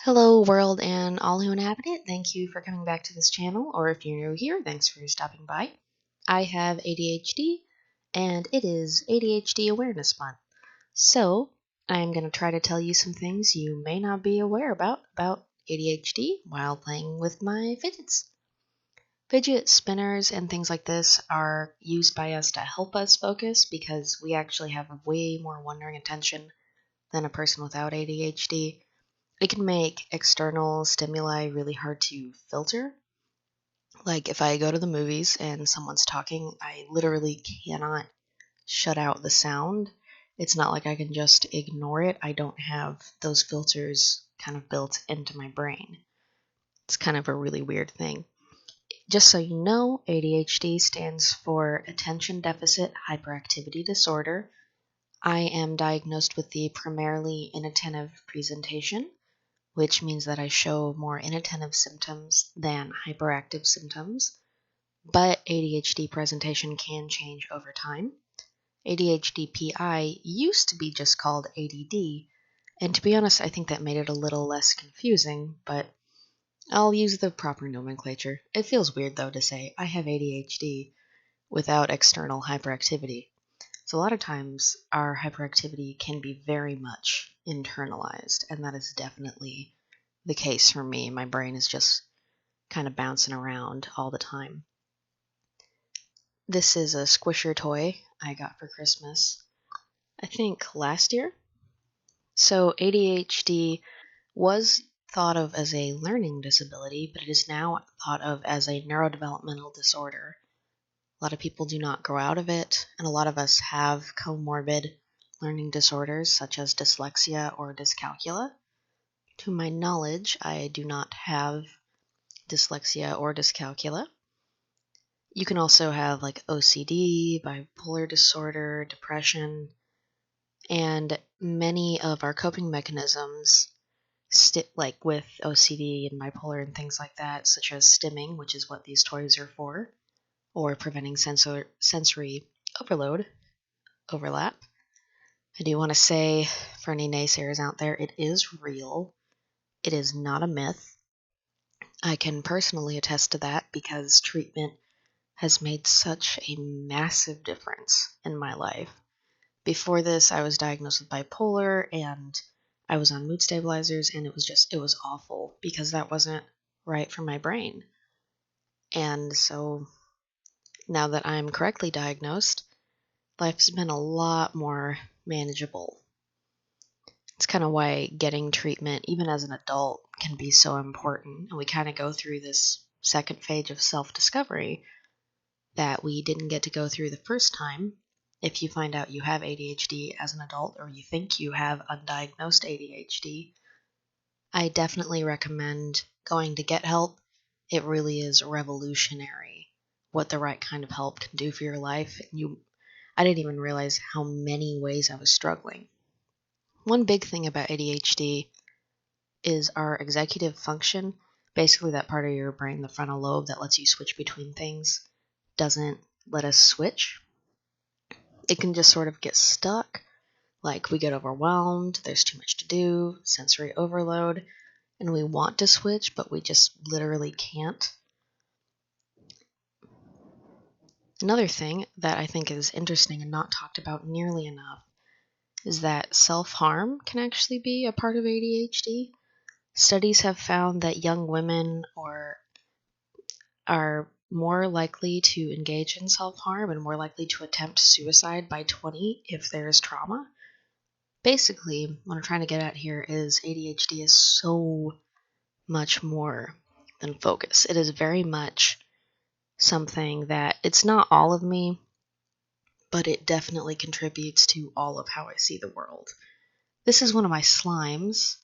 Hello, world, and all who inhabit it. Thank you for coming back to this channel, or if you're new here, thanks for stopping by. I have ADHD, and it is ADHD Awareness Month. So, I'm going to try to tell you some things you may not be aware about ADHD while playing with my fidgets. Fidget spinners and things like this are used by us to help us focus because we actually have way more wandering attention than a person without ADHD. It can make external stimuli really hard to filter. Like if I go to the movies and someone's talking, I literally cannot shut out the sound. It's not like I can just ignore it. I don't have those filters kind of built into my brain. It's kind of a really weird thing. Just so you know, ADHD stands for Attention Deficit Hyperactivity Disorder. I am diagnosed with the primarily inattentive presentation, which means that I show more inattentive symptoms than hyperactive symptoms, but ADHD presentation can change over time. ADHD PI used to be just called ADD, and to be honest, I think that made it a little less confusing, but I'll use the proper nomenclature. It feels weird, though, to say I have ADHD without external hyperactivity. So a lot of times, our hyperactivity can be very much internalized, and that is definitely the case for me. My brain is just kind of bouncing around all the time. This is a squisher toy I got for Christmas, I think last year. So ADHD was thought of as a learning disability, but it is now thought of as a neurodevelopmental disorder. A lot of people do not grow out of it, and a lot of us have comorbid learning disorders such as dyslexia or dyscalculia. To my knowledge, I do not have dyslexia or dyscalculia. You can also have like OCD, bipolar disorder, depression, and many of our coping mechanisms, like with OCD and bipolar and things like that, such as stimming, which is what these toys are for, or preventing sensory overlap. I do want to say, for any naysayers out there, it is real. It is not a myth. I can personally attest to that because treatment has made such a massive difference in my life. Before this, I was diagnosed with bipolar and I was on mood stabilizers, and it was awful because that wasn't right for my brain. And so now that I'm correctly diagnosed, life's been a lot more manageable. It's kind of why getting treatment, even as an adult, can be so important. And we kind of go through this second phase of self-discovery that we didn't get to go through the first time. If you find out you have ADHD as an adult, or you think you have undiagnosed ADHD, I definitely recommend going to get help. It really is revolutionary what the right kind of help can do for your life. I didn't even realize how many ways I was struggling. One big thing about ADHD is our executive function, basically that part of your brain, the frontal lobe that lets you switch between things, doesn't let us switch. It can just sort of get stuck, like we get overwhelmed, there's too much to do, sensory overload, and we want to switch, but we just literally can't. Another thing that I think is interesting and not talked about nearly enough is that self-harm can actually be a part of ADHD. Studies have found that young women are more likely to engage in self-harm and more likely to attempt suicide by 20 if there's trauma. Basically, what I'm trying to get at here is ADHD is so much more than focus. It is very much something that it's not all of me, but it definitely contributes to all of how I see the world. This is one of my slimes.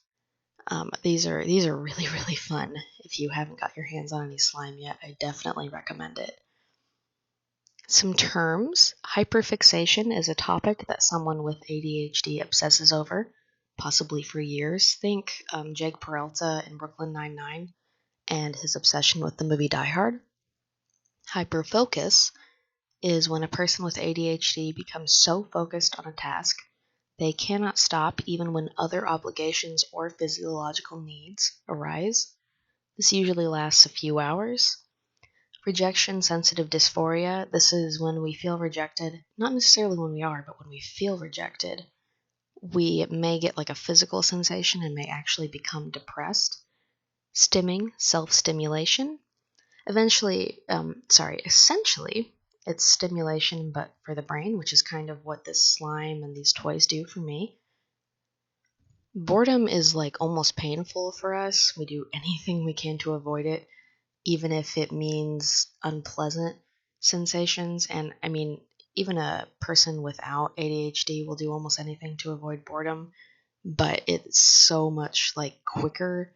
These are really, really fun. If you haven't got your hands on any slime yet, I definitely recommend it. Some terms. Hyperfixation is a topic that someone with ADHD obsesses over, possibly for years. Think Jake Peralta in Brooklyn Nine-Nine and his obsession with the movie Die Hard. Hyperfocus is when a person with ADHD becomes so focused on a task They cannot stop even when other obligations or physiological needs arise. This usually lasts a few hours. Rejection-sensitive dysphoria. This is when we feel rejected, not necessarily when we are, but when we feel rejected. We may get like a physical sensation and may actually become depressed. Stimming, self-stimulation. Essentially, it's stimulation but for the brain, which is kind of what this slime and these toys do for me. Boredom is like almost painful for us. We do anything we can to avoid it, even if it means unpleasant sensations. And I mean, even a person without ADHD will do almost anything to avoid boredom, but it's so much like quicker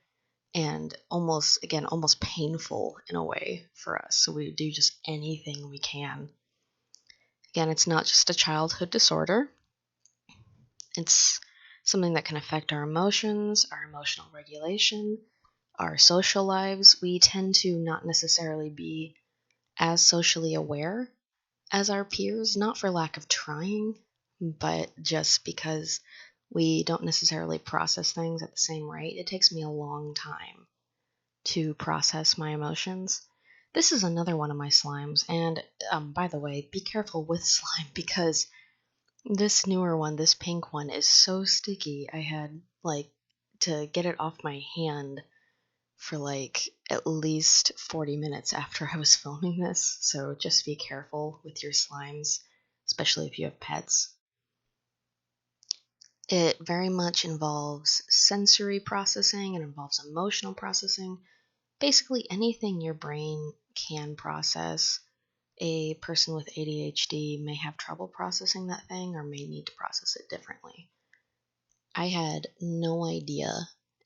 and almost painful in a way for us. So we do just anything we can. Again, it's not just a childhood disorder. It's something that can affect our emotions, our emotional regulation, our social lives. We tend to not necessarily be as socially aware as our peers, not for lack of trying, but just because we don't necessarily process things at the same rate. It takes me a long time to process my emotions. This is another one of my slimes, and by the way, be careful with slime because this newer one, this pink one, is so sticky. I had to get it off my hand for at least 40 minutes after I was filming this, so just be careful with your slimes, especially if you have pets. It very much involves sensory processing, it involves emotional processing, basically anything your brain can process. A person with ADHD may have trouble processing that thing or may need to process it differently. I had no idea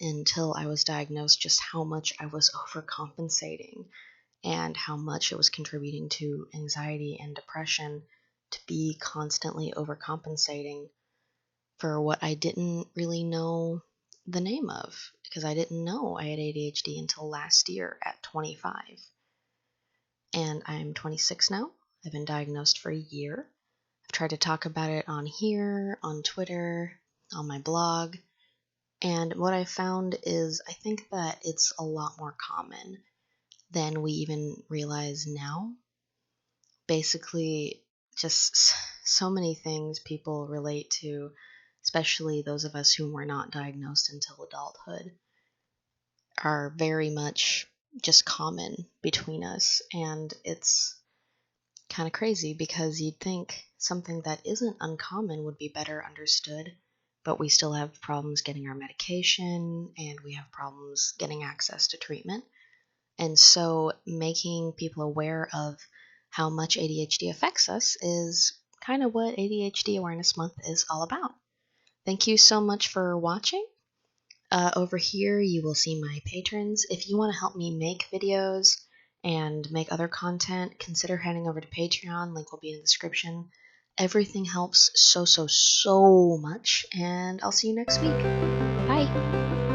until I was diagnosed just how much I was overcompensating and how much it was contributing to anxiety and depression to be constantly overcompensating for what I didn't really know the name of, because I didn't know I had ADHD until last year at 25. And I'm 26 now. I've been diagnosed for a year. I've tried to talk about it on here, on Twitter, on my blog, and what I found is I think that it's a lot more common than we even realize now. Basically, just so many things people relate to, especially those of us who were not diagnosed until adulthood, are very much just common between us, and it's kind of crazy because you'd think something that isn't uncommon would be better understood, but we still have problems getting our medication and we have problems getting access to treatment. And so making people aware of how much ADHD affects us is kind of what ADHD Awareness Month is all about. Thank you so much for watching. Over here, you will see my patrons. If you want to help me make videos and make other content, consider heading over to Patreon. Link will be in the description. Everything helps so much, and I'll see you next week. Bye!